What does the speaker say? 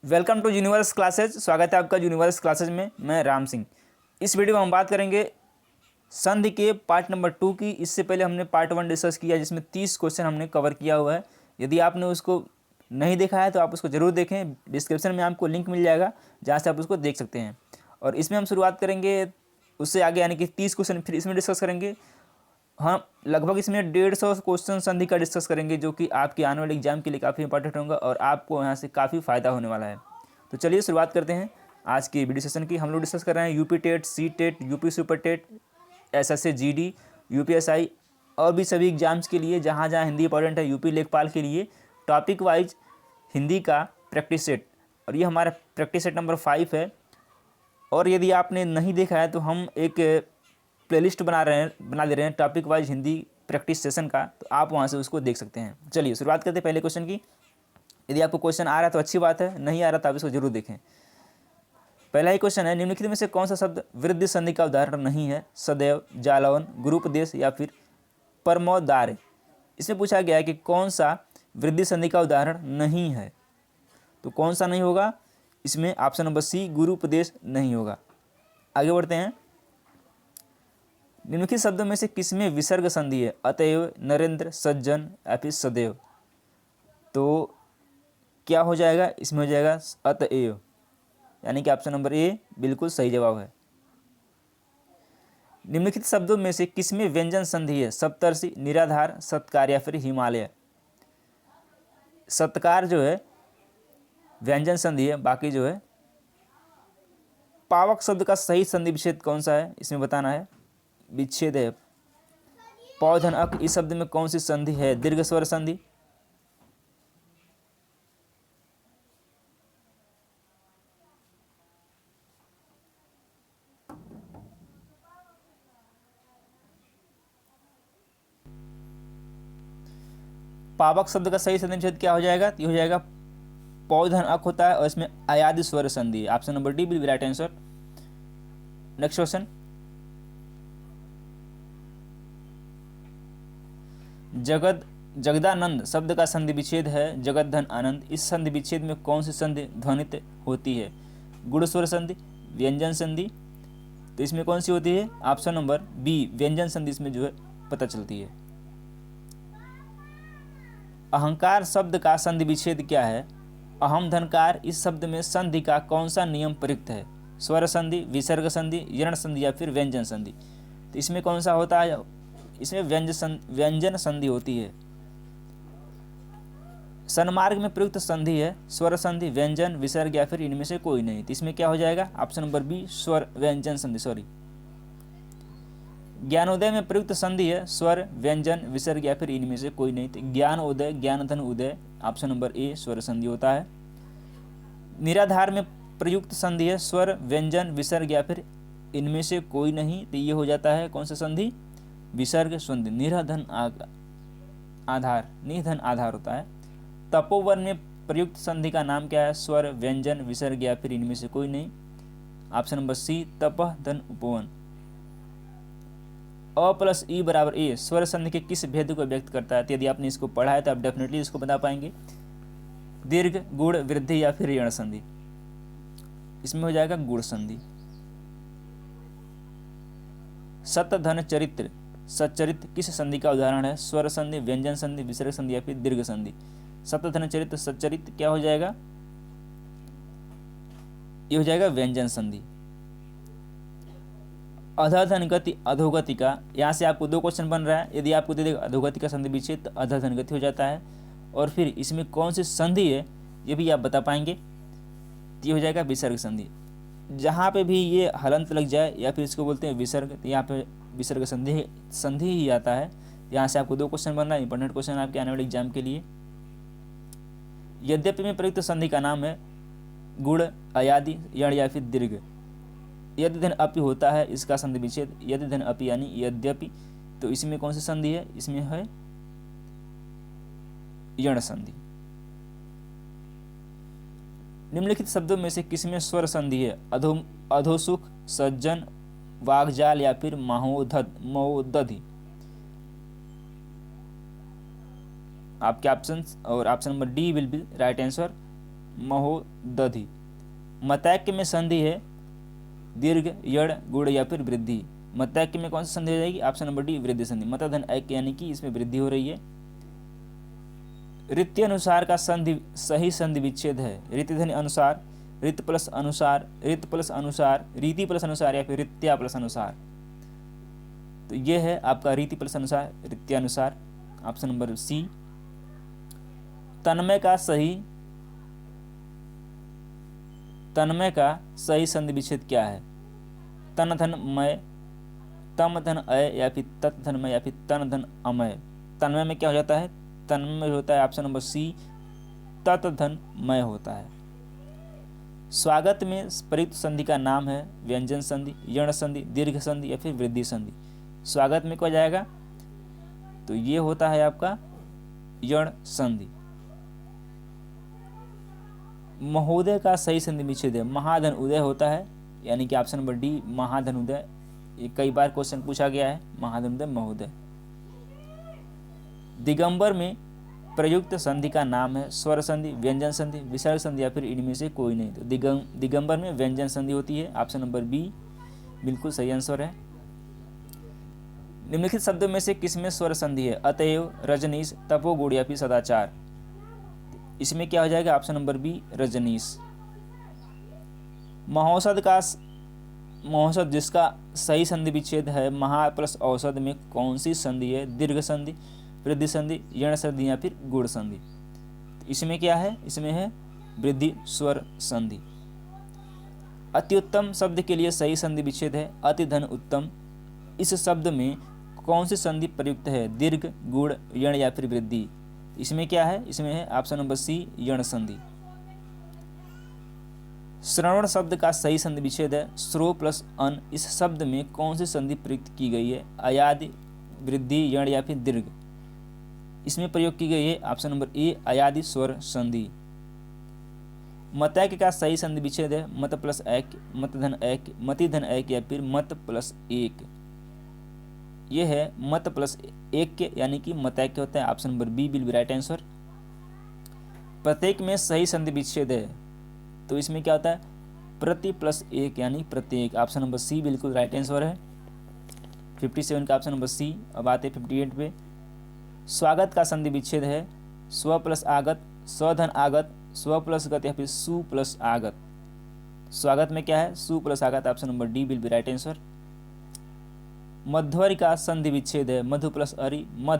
Welcome to universe classes. स्वागत है आपका यूनिवर्स क्लासेज में। मैं राम सिंह। इस वीडियो में हम बात करेंगे संधि के पार्ट नंबर 2 की। इससे पहले हमने पार्ट 1 डिस्कस किया जिसमें 30 क्वेश्चन हमने कवर किया हुआ है। यदि आपने उसको नहीं देखा है तो आप उसको ज़रूर देखें। डिस्क्रिप्शन में आपको लिंक मिल जाएगा जहाँ से आप उसको देख सकते हैं। और इसमें हम शुरुआत करेंगे उससे आगे, यानी कि 30 क्वेश्चन फिर इसमें डिस्कस करेंगे। हाँ, लगभग इसमें 150 क्वेश्चन संधि का डिस्कस करेंगे, जो कि आपके आने वाले एग्जाम के लिए काफ़ी इंपॉर्टेंट होगा और आपको यहाँ से काफ़ी फ़ायदा होने वाला है। तो चलिए शुरुआत करते हैं आज की वीडियो सेशन की। हम लोग डिस्कस कर रहे हैं UP TET, C TET, UP super TET, SSC GD, UPSI और भी सभी एग्जाम्स के लिए जहाँ जहाँ हिंदी इंपॉर्टेंट है, यूपी लेखपाल के लिए टॉपिक वाइज हिंदी का प्रैक्टिस सेट। और ये हमारा प्रैक्टिस सेट नंबर 5 है। और यदि आपने नहीं देखा है तो हम एक प्लेलिस्ट बना दे रहे हैं topic wise Hindi practice session का, तो आप वहाँ से उसको देख सकते हैं। चलिए शुरुआत करते हैं पहले क्वेश्चन की। यदि आपको क्वेश्चन आ रहा है तो अच्छी बात है, नहीं आ रहा तो आप इसको जरूर देखें। पहला ही क्वेश्चन है, निम्नलिखित में से कौन सा शब्द वृद्धि संधि का उदाहरण नहीं है? सदैव, जालवन, गुरुपदेश या फिर परमोदार्य। इसमें पूछा गया है कि कौन सा वृद्धि संधि का उदाहरण नहीं है, तो कौन सा नहीं होगा? इसमें ऑप्शन नंबर सी गुरुपदेश नहीं होगा। आगे बढ़ते हैं। निम्नलिखित शब्दों में से किसमें विसर्ग संधि है? अतएव, नरेंद्र, सज्जन या फिर सदैव। तो क्या हो जाएगा? इसमें हो जाएगा अतएव, यानी कि ऑप्शन नंबर ए बिल्कुल सही जवाब है। निम्नलिखित शब्दों में से किसमें व्यंजन संधि है? सप्तर्षि, निराधार, सत्कार या फिर हिमालय। सत्कार जो है व्यंजन संधि है, बाकी जो है पावक शब्द का सही संधि विच्छेद कौन सा है? इसमें बताना है। विच्छेद है पौधन अक। इस शब्द में कौन सी संधि है? दीर्घ स्वर संधि। पावक शब्द का सही संधि विच्छेद क्या हो जाएगा? ये हो जाएगा पौधन अक होता है और इसमें अयादि स्वर संधि। Option number D will be right answer. Next question, Jagdanand शब्द का संधि विच्छेद है जगत धन आनंद। इस संधि विच्छेद में कौन सी संधि ध्वनित होती है? गुण स्वर संधि, व्यंजन संधि। तो इसमें कौन सी होती है? ऑप्शन नंबर बी व्यंजन संधि इसमें जो है पता चलती है। अहंकार शब्द का संधि विच्छेद क्या है? अहम धनकार। इस शब्द में संधि का कौन सा नियम प्रयुक्त है? स्वर संधि, विसर्ग संधि, यण संधि या फिर व्यंजन संधि। तो इसमें कौन सा होता है? इसमें व्यंजन संधि होती है। सन्मार्ग में प्रयुक्त संधि है स्वर संधि, व्यंजन, विसर्ग या फिर इनमें से कोई नहीं। तो इसमें क्या हो जाएगा? ऑप्शन नंबर बी स्वर व्यंजन संधि। सॉरी, ज्ञानोदय में प्रयुक्त संधि है स्वर, व्यंजन, विसर्ग या फिर इनमें से कोई नहीं। तो ज्ञान उदय, ज्ञान धन उदय, ऑप्शन नंबर ए स्वर संधि होता है। निराधार में प्रयुक्त संधि है स्वर, व्यंजन, विसर्ग या फिर इनमें से कोई नहीं। तो ये हो जाता है कौन सा संधि? विसर्ग संधि। निराधन आधार, निधन आधार होता है। तपोवन में प्रयुक्त संधि का नाम क्या है? स्वर, व्यंजन, विसर्ग या फिर इनमें से कोई नहीं। ऑप्शन नंबर सी तपह धन उपवन। अ प्लस ई बराबर ए स्वर संधि के किस भेद को व्यक्त करता है? तो यदि आपने इसको पढ़ा है तो आप डेफिनेटली इसको बता पाएंगे। दीर्घ, गुण, वृद्धि या फिर यण संधि। इसमें हो जाएगा गुण संधि। सत धन चरित्र, सच्चरित किस संधि का उदाहरण है? स्वर संधि, व्यंजन संधि, विसर्ग संधि या फिर दीर्घ संधि। सत धन चरित्र, सच्चरित क्या हो जाएगा? ये हो जाएगा व्यंजन संधि। अधधन गति, अधोगति का, यहाँ से आपको 2 क्वेश्चन बन रहा है। यदि आपको दे देगा अधोगति का संधि विच्छेद तो अधधन गति हो जाता है। और फिर इसमें कौन सी संधि है ये भी आप बता पाएंगे। ये हो जाएगा विसर्ग संधि। जहाँ पे भी ये हलंत लग जाए या फिर इसको बोलते हैं विसर्ग, तो यहाँ पे विसर्ग संधि ही आता है। यहाँ से आपको 2 क्वेश्चन बन रहा है, इंपॉर्टेंट क्वेश्चन आपके आने वाले एग्जाम के लिए। यद्यपि में प्रयुक्त संधि का नाम है गुण, अयादि, यण या फिर दीर्घ। यदि धन अपि होता है इसका संधि विच्छेद, यदि धन अपि यानी यद्यपि। तो इसमें कौन सी संधि है? इसमें है यण संधि। निम्नलिखित शब्दों में से किसमें स्वर संधि है? अधोसुख, सज्जन, वागजाल या फिर महोदधि। आपके ऑप्शन और option number D will be right answer. महोदधि। मतैक्य में संधि है दीर्घ, यड़, गुड़ या फिर वृद्धि। मतैक्य में कौन सी संधि हो जाएगी? ऑप्शन नंबर डी वृद्धि संधि। मतधन ऐक्य यानी कि इसमें वृद्धि हो रही है। रीति अनुसार का संधि सही संधि विच्छेद है। रीति ध्वनि अनुसार, रित प्लस अनुसार, रित प्लस अनुसार, रीति प्लस अनुसार या फिर रित्या प्लस अनुसार। तो ये है आपका रीति प्लस अनुसार, रित्यानुसार, ऑप्शन नंबर सी। तन्मय का सही संधि विच्छेद क्या है? तन धन मय, तम धन अय या फिर तत् धन मय या फिर तन धन अमय। तन्मय में क्या हो जाता है? तन्मय होता है ऑप्शन नंबर सी तत् धन मय होता है। स्वागत में प्रयुक्त संधि का नाम है व्यंजन संधि, यण संधि, दीर्घ संधि या फिर वृद्धि संधि। स्वागत में क्या जाएगा? तो ये होता है आपका यण संधि। महोदय का सही संधि विच्छेद है। महाधन उदय होता है, यानी कि ऑप्शन नंबर डी महाधन उदय। ये कई बार क्वेश्चन पूछा गया है, महाधन उदय महोदय। दिगंबर में प्रयुक्त संधि का नाम है स्वर संधि, व्यंजन संधि, विसर्ग संधि या फिर इनमें से कोई नहीं। तो दिगंबर में व्यंजन संधि होती है, ऑप्शन नंबर बी बिल्कुल सही आंसर है। निम्नलिखित शब्दों में से किसमें स्वर संधि है? अतएव, रजनीश, तपोगुण या फिर सदाचार। इसमें क्या हो जाएगा? ऑप्शन नंबर बी रजनीश। महोषध जिसका सही संधि विच्छेद है महा प्लस औषध में कौन सी संधि है? दीर्घ संधि, वृद्धि संधि, यण संधि या फिर गुण संधि। इसमें क्या है? इसमें है वृद्धि स्वर संधि। अति उत्तम शब्द के लिए सही संधि विच्छेद है अति धन उत्तम। इस शब्द में कौन सी संधि प्रयुक्त है? दीर्घ, गुण, यण या फिर वृद्धि। इसमें क्या है? इसमें है ऑप्शन नंबर सी यण संधि। श्रवण शब्द का सही संधि विच्छेद है श्रो प्लस अन। इस शब्द में कौन सी संधि प्रयुक्त की गई है? अयादि, वृद्धि, यण या फिर दीर्घ। इसमें प्रयोग की गई है ऑप्शन नंबर ए अयादि स्वर संधि। मतैक्य का सही संधि विच्छेद है मत प्लस ऐक्य, मत धन ऐक्य, मति धन ऐक्य या फिर मत प्लस एक। ये है मत प्लस एक यानी कि मतैक्य होता है, option number B will be right answer. प्रत्येक में सही संधि विच्छेद है, तो इसमें क्या होता है? प्रति प्लस एक यानी प्रत्येक, ऑप्शन नंबर सी बिल्कुल राइट आंसर है। 57 का ऑप्शन नंबर सी। अब आते 58 पे। स्वागत का संधि विच्छेद है स्व प्लस आगत, स्वधन आगत, स्व प्लस गत या फिर सु प्लस आगत। स्वागत में क्या है? सु प्लस आगत, option number D will be right answer. मध्वरी का संधि विच्छेद है मधु प्लस अरि, मध